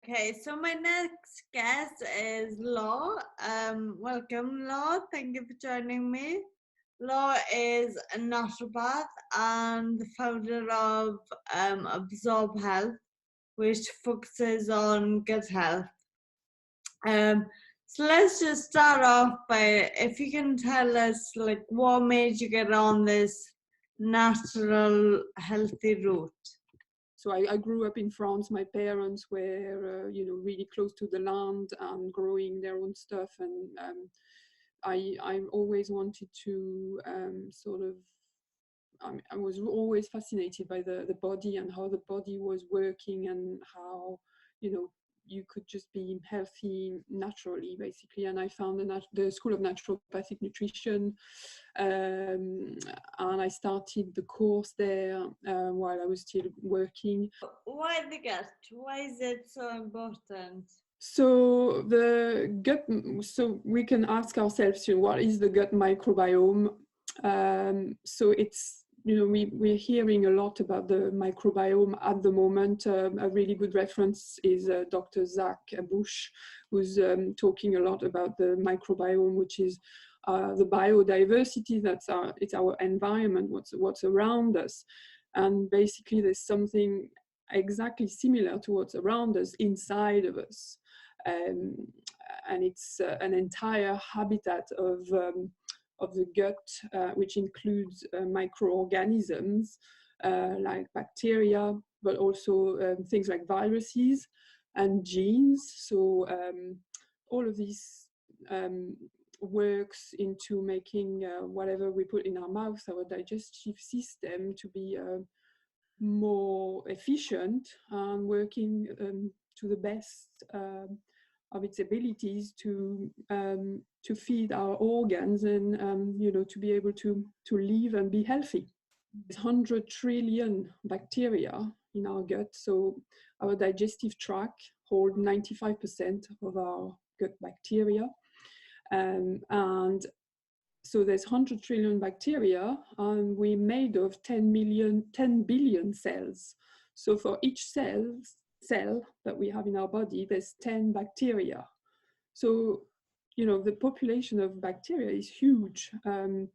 Okay, so my next guest is Laure. Welcome, Laure. Thank you for joining me. Laure is a naturopath and the founder of Absorb Health, which focuses on gut health. So let's just start off by, if you can tell us, like, what made you get on this natural, healthy route? So I grew up in France. My parents were, really close to the land and growing their own stuff. And I always wanted to I was always fascinated by the body and how the body was working and how, you could just be healthy naturally, basically. And I found the School of Naturopathic Nutrition, and I started the course there while I was still working. Why the gut? Why is it so important? So the gut, so we can ask ourselves, what is the gut microbiome? So it's, we're hearing a lot about the microbiome at the moment. A really good reference is Dr. Zach Bush, who's talking a lot about the microbiome, which is the biodiversity. It's our environment, what's around us. And basically there's something exactly similar to what's around us inside of us. And it's an entire habitat of the gut, which includes microorganisms like bacteria, but also things like viruses and genes. So all of these works into making whatever we put in our mouth, our digestive system, to be more efficient and working to the best of its abilities to feed our organs and to be able to live and be healthy. There's 100 trillion bacteria in our gut, so our digestive tract holds 95% of our gut bacteria, and so there's 100 trillion bacteria, and we're made of 10 billion cells. So for each cell that we have in our body, there's 10 bacteria. So, the population of bacteria is huge. And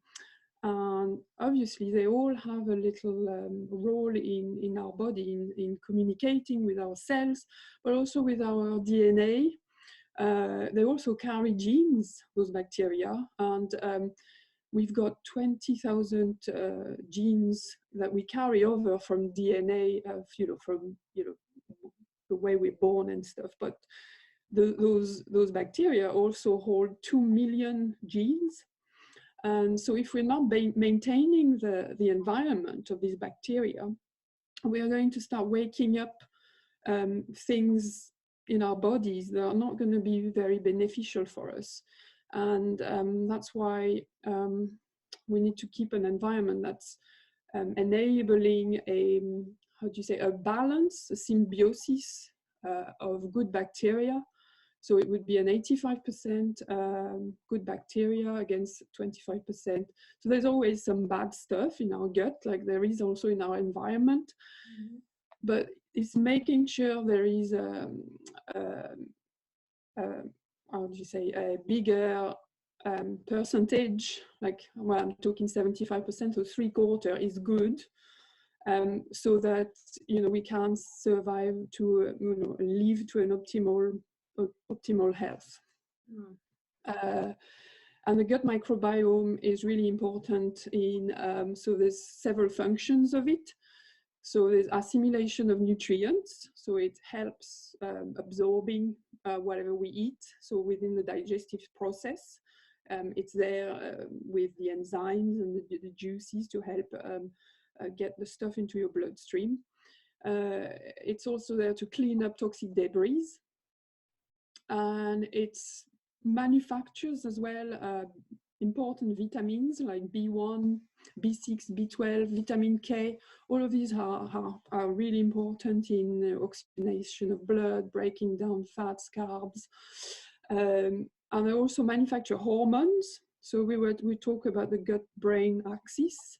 obviously they all have a little role in our body, in communicating with our cells, but also with our DNA. They also carry genes, those bacteria, and we've got 20,000 genes that we carry over from DNA from the way we're born and stuff. But those bacteria also hold 2 million genes. And so if we're not maintaining the environment of these bacteria, we are going to start waking up things in our bodies that are not going to be very beneficial for us. And that's why we need to keep an environment that's enabling a balance, a symbiosis of good bacteria. So it would be an 85% good bacteria against 25%. So there's always some bad stuff in our gut, like there is also in our environment. Mm-hmm. But it's making sure there is a bigger percentage, like, well, I'm talking 75%, so 3/4 is good, so that we can survive to live to an optimal health. And the gut microbiome is really important in so there's several functions of it. So there's assimilation of nutrients, so it helps absorbing whatever we eat. So within the digestive process, it's there with the enzymes and the juices to help get the stuff into your bloodstream. It's also there to clean up toxic debris, and it's manufactures as well important vitamins like B1, B6, B12, vitamin K. All of these are really important in oxygenation of blood, breaking down fats, carbs. And they also manufacture hormones. So we talk about the gut-brain axis.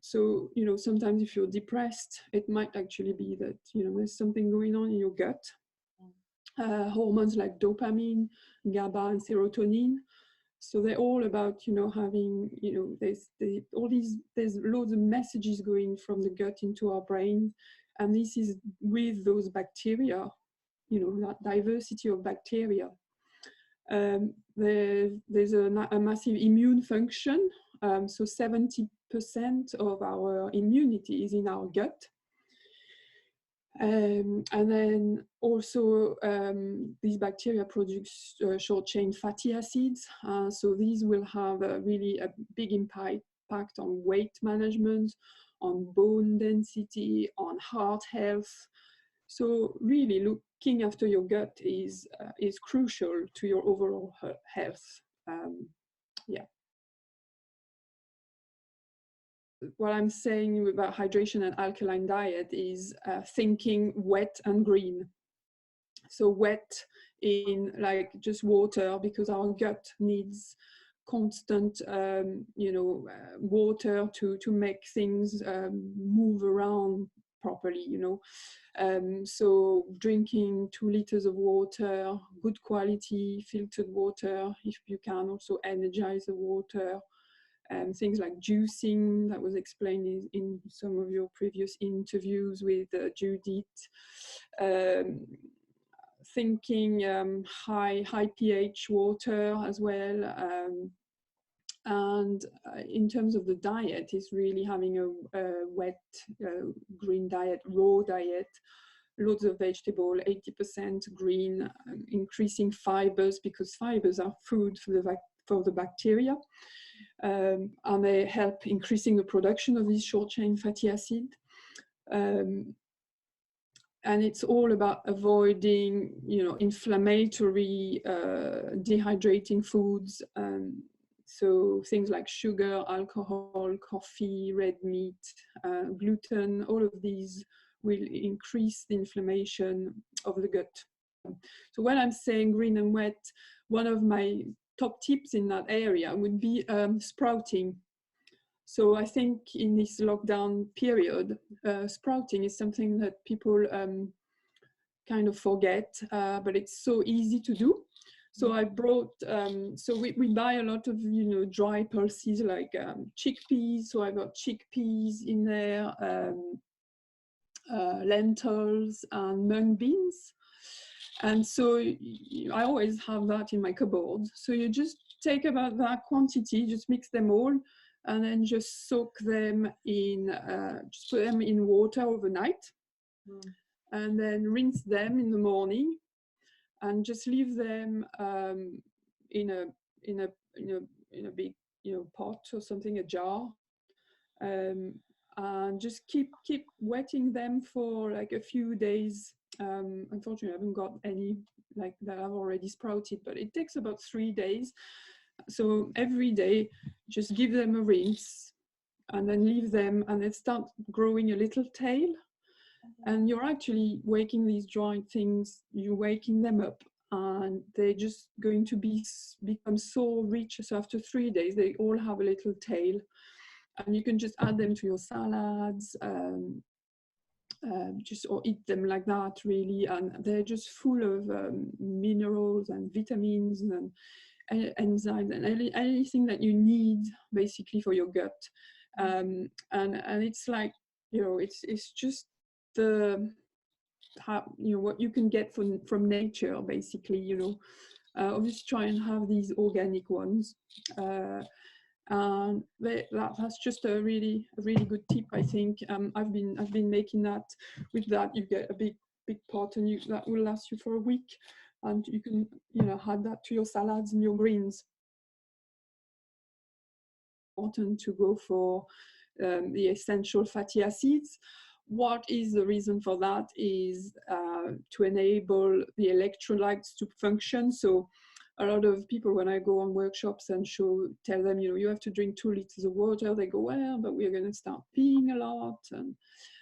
So, sometimes if you're depressed, it might actually be that, there's something going on in your gut. hormones like dopamine, GABA, and serotonin. So they're all about, having, there's loads of messages going from the gut into our brain. And this is with those bacteria, that diversity of bacteria. There's a massive immune function. So 70% of our immunity is in our gut. And then also these bacteria produce short chain fatty acids. So these will have really a big impact on weight management, on bone density, on heart health. So really looking after your gut is crucial to your overall health. Yeah. What I'm saying about hydration and alkaline diet is thinking wet and green. So wet in like just water, because our gut needs constant, water to make things move around properly, so drinking 2 liters of water, good quality filtered water, if you can, also energize the water. Things like juicing, that was explained in some of your previous interviews with Judith. Thinking high pH water as well. And in terms of the diet, is really having a wet green diet, raw diet, loads of vegetable, 80% green, increasing fibers, because fibers are food for the bacteria. And they help increasing the production of these short chain fatty acid. And it's all about avoiding, inflammatory, dehydrating foods. So things like sugar, alcohol, coffee, red meat, gluten, all of these will increase the inflammation of the gut. So when I'm saying green and wet, one of my top tips in that area would be sprouting. So I think in this lockdown period, sprouting is something that people kind of forget, but it's so easy to do. So I brought, so we buy a lot of, dry pulses like chickpeas. So I got chickpeas in there, lentils and mung beans. And so I always have that in my cupboard. So you just take about that quantity, just mix them all, and then just soak them in, just put them in water overnight, and then rinse them in the morning, and just leave them in a big pot or something, a jar, and just keep wetting them for like a few days. Unfortunately, I haven't got any like that I've already sprouted, but it takes about 3 days. So every day, just give them a rinse, and then leave them, and they start growing a little tail. And you're actually waking these dried things, you're waking them up, and they're just going to become so rich. So after 3 days, they all have a little tail, and you can just add them to your salads, just or eat them like that, really. And they're just full of minerals and vitamins and enzymes and anything that you need basically for your gut. And it's like, it's just what you can get from nature, basically. Obviously try and have these organic ones, and that's just a really good tip, I think. I've been making that. With that, you get a big pot, and that will last you for a week, and you can add that to your salads and your greens. Important to go for the essential fatty acids. What is the reason for that is to enable the electrolytes to function. So a lot of people, when I go on workshops and tell them, you have to drink 2 liters of water, they go, well, but we're going to start peeing a lot. And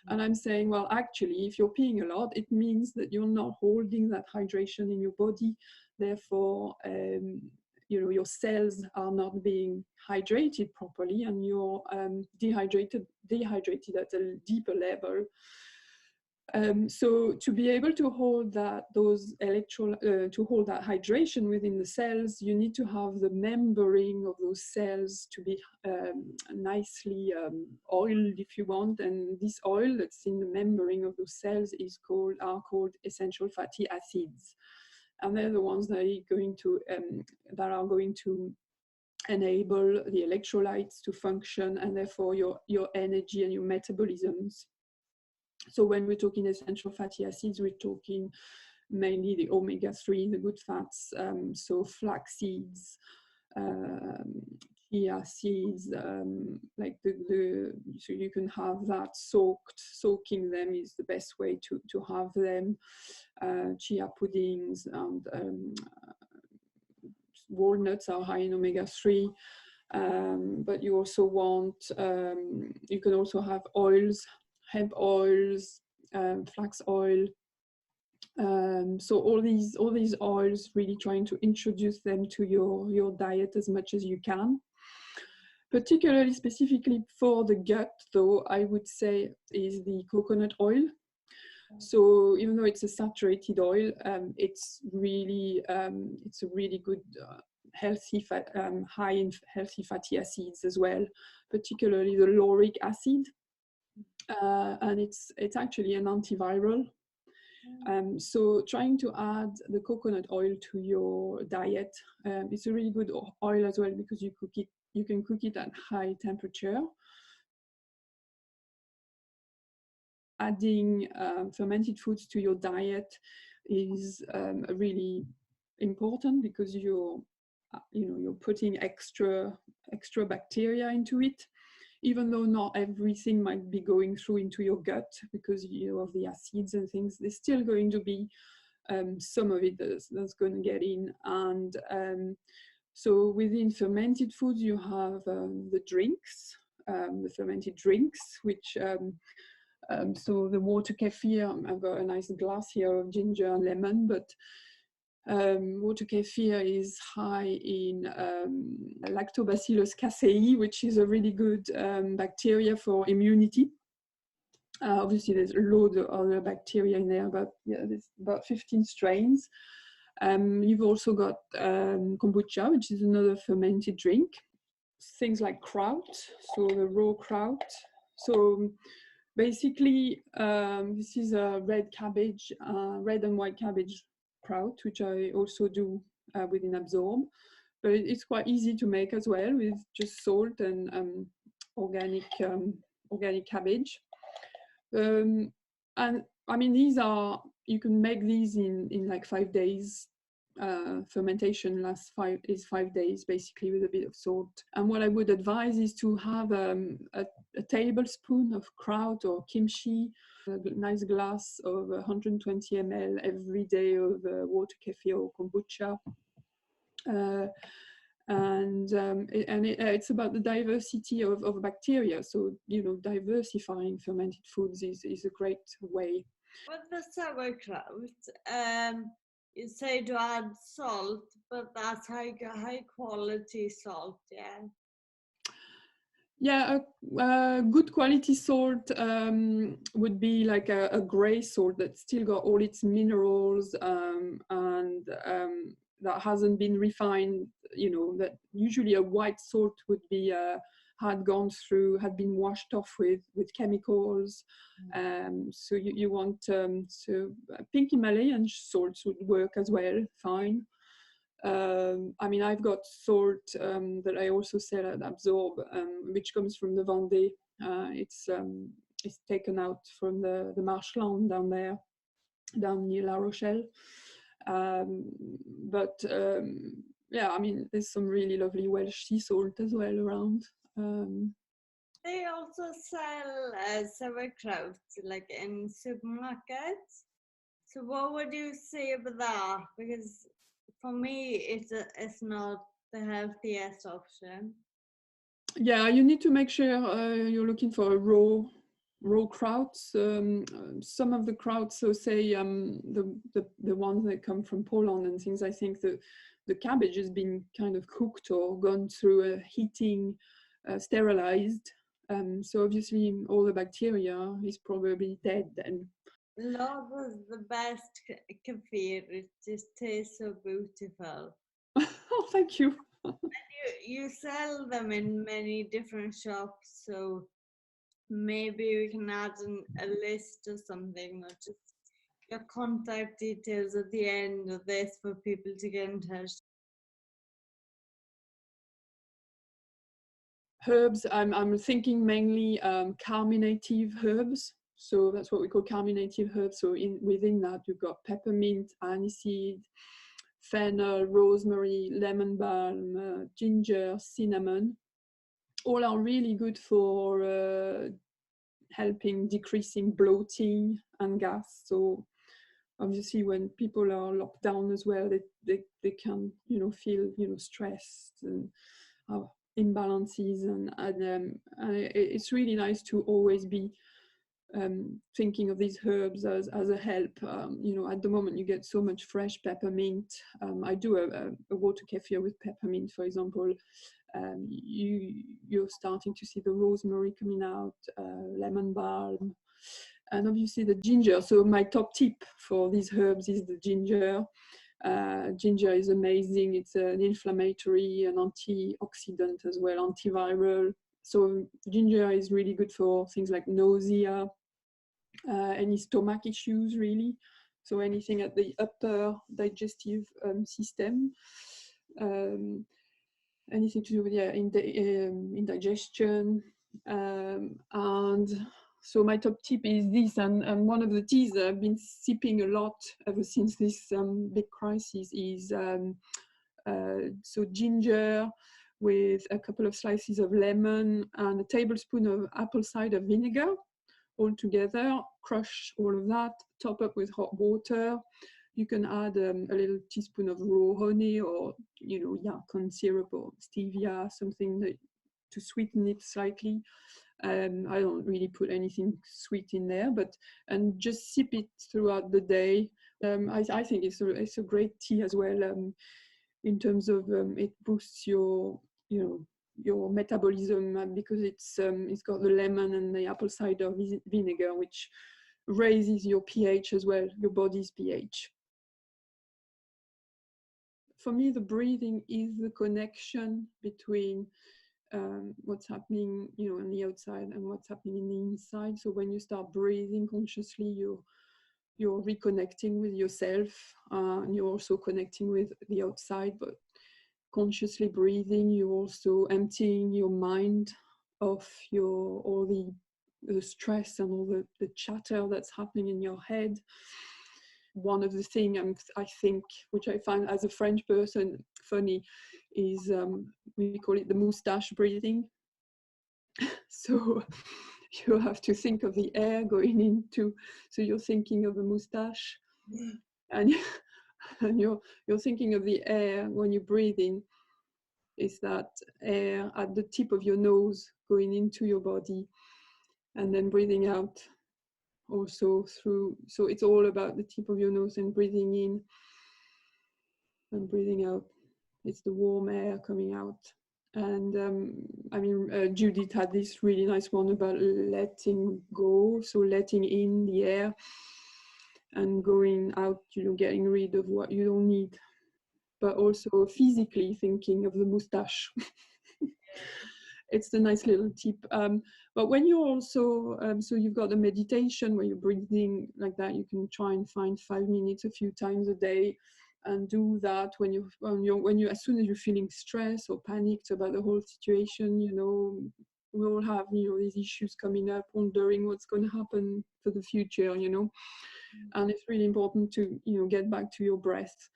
I'm saying, well, actually, if you're peeing a lot, it means that you're not holding that hydration in your body. Therefore, your cells are not being hydrated properly, and you're dehydrated at a deeper level. So to be able to hold that to hold that hydration within the cells, you need to have the membrane of those cells to be nicely oiled, if you want. And this oil that's in the membrane of those cells are called essential fatty acids, and they're the ones that are going to enable the electrolytes to function, and therefore your energy and your metabolisms. So when we're talking essential fatty acids, we're talking mainly the omega-3, the good fats, so flax seeds, chia seeds, so you can have that soaking them is the best way to have them, chia puddings, and walnuts are high in omega-3. But you also want, you can also have oils, hemp oils, flax oil. So all these oils, really trying to introduce them to your diet as much as you can. Particularly specifically for the gut, though, I would say is the coconut oil. So even though it's a saturated oil, it's a really good healthy fat, high in healthy fatty acids as well, particularly the lauric acid, and it's actually an antiviral. So trying to add the coconut oil to your diet, it's a really good oil as well, because you can cook it at high temperature. Adding fermented foods to your diet is really important, because you're putting extra bacteria into it, even though not everything might be going through into your gut because of the acids and things. There's still going to be some of it that's going to get in. And so within fermented foods, you have the drinks, the fermented drinks, which so the water kefir, I've got a nice glass here of ginger and lemon, but water kefir is high in lactobacillus casei, which is a really good bacteria for immunity. Obviously, there's loads of other bacteria in there, but yeah, there's about 15 strains. You've also got kombucha, which is another fermented drink. Things like kraut, so the raw kraut. So basically, this is a red and white cabbage kraut, which I also do within Absorb. But it's quite easy to make as well, with just salt and organic cabbage. And I mean, you can make these in like 5 days. Fermentation lasts 5 days, basically, with a bit of salt. And what I would advise is to have a tablespoon of kraut or kimchi, a nice glass of 120 ml every day of water kefir or kombucha. It's about the diversity of bacteria. So, diversifying fermented foods is a great way. With the sauerkraut, you say to add salt, but that's high quality salt, yeah? Yeah, a good quality salt would be like a grey salt that's still got all its minerals and that hasn't been refined. That usually a white salt would be had been washed off with chemicals. So you want so pink Himalayan salts would work as well, fine. I mean, I've got salt that I also sell at Absorb, which comes from the Vendée. It's taken out from the marshland down near La Rochelle. Yeah, I mean, there's some really lovely Welsh sea salt as well around. They also sell sauerkraut like in supermarkets. So what would you say about that? Because for me, it's not the healthiest option. Yeah, you need to make sure you're looking for a raw krauts. Some of the krauts, so say the ones that come from Poland and things, I think the cabbage has been kind of cooked or gone through a heating, sterilized. So obviously all the bacteria is probably dead then. Laure is the best kefir. It just tastes so beautiful. Oh, thank you. You sell them in many different shops, so maybe we can add a list or something, or just your contact details at the end of this for people to get in touch. Herbs, I'm thinking mainly carminative herbs. So that's what we call carminative herbs. So within that, you've got peppermint, aniseed, fennel, rosemary, lemon balm, ginger, cinnamon. All are really good for helping decreasing bloating and gas. So obviously when people are locked down as well, they can, feel, stressed and imbalances, and it's really nice to always be thinking of these herbs as a help. At the moment you get so much fresh peppermint. I do a water kefir with peppermint, for example. You're starting to see the rosemary coming out, lemon balm, and obviously the ginger. So my top tip for these herbs is the ginger. Ginger is amazing. It's an inflammatory, an antioxidant as well, antiviral. So ginger is really good for things like nausea, any stomach issues really. So anything at the upper digestive system. Anything to do with indigestion, and so my top tip is this, and one of the teas that I've been sipping a lot ever since this big crisis is so ginger with a couple of slices of lemon and a tablespoon of apple cider vinegar all together. Crush all of that, top up with hot water. You can add a little teaspoon of raw honey, or yacon syrup or stevia, something to sweeten it slightly. I don't really put anything sweet in there, and just sip it throughout the day. I think it's a great tea as well, in terms of it boosts your metabolism, because it's got the lemon and the apple cider vinegar, which raises your pH as well, your body's pH. For me, the breathing is the connection between what's happening, on the outside and what's happening in the inside. So when you start breathing consciously, you're reconnecting with yourself, and you're also connecting with the outside. But consciously breathing, you're also emptying your mind of all the stress and all the chatter that's happening in your head. One of the things I think, which I find as a French person funny, is we call it the moustache breathing. So you have to think of the air going into, so you're thinking of the moustache, and you're thinking of the air when you're breathing. Is that air at the tip of your nose going into your body, and then breathing out also through. So it's all about the tip of your nose and breathing in and breathing out. It's the warm air coming out. And Judith had this really nice one about letting go. So letting in the air and going out, getting rid of what you don't need, but also physically thinking of the moustache. It's the nice little tip. But when you're also, so you've got the meditation where you're breathing like that, you can try and find 5 minutes a few times a day, and do that when you as soon as you're feeling stressed or panicked about the whole situation. We all have these issues coming up, wondering what's going to happen for the future. And it's really important to get back to your breath.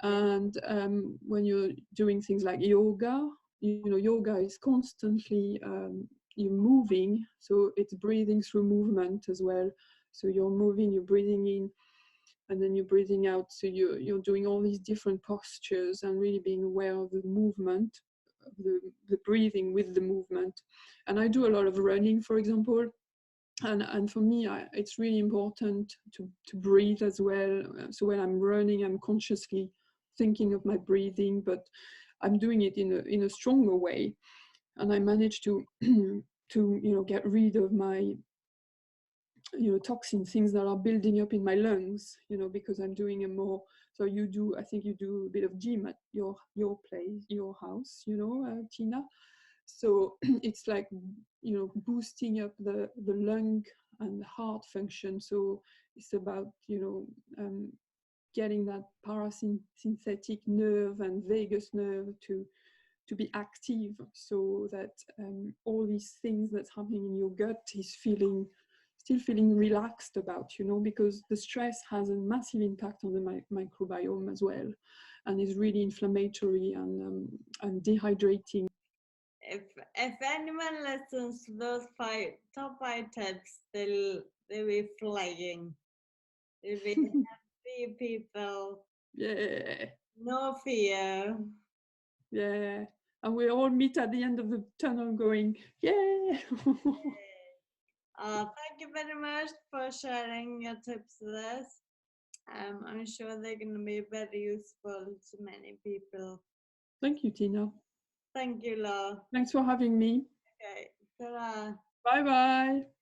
And when you're doing things like yoga, yoga is constantly you're moving, so it's breathing through movement as well. So you're moving, you're breathing in, and then you're breathing out. So you're doing all these different postures and really being aware of the movement, the breathing with the movement. And I do a lot of running, for example. And for me, it's really important to breathe as well. So when I'm running, I'm consciously thinking of my breathing, but I'm doing it in a stronger way. And I manage to to get rid of my toxin things that are building up in my lungs, because I'm doing a more, so I think you do a bit of gym at your place, your house, Tina. So it's like, boosting up the lung and heart function. So it's about, getting that parasympathetic nerve and vagus nerve to be active, so that all these things that's happening in your gut is still feeling relaxed about, because the stress has a massive impact on the microbiome as well, and is really inflammatory and dehydrating. If anyone listens to those top 5 tips, they'll be flying. They'll be happy people. Yeah. No fear. Yeah. And we all meet at the end of the tunnel going, yeah. Thank you very much for sharing your tips with us. I'm sure they're going to be very useful to many people. Thank you, Tina. Thank you, Laure. Thanks for having me. Okay, ta-ra. Bye-bye.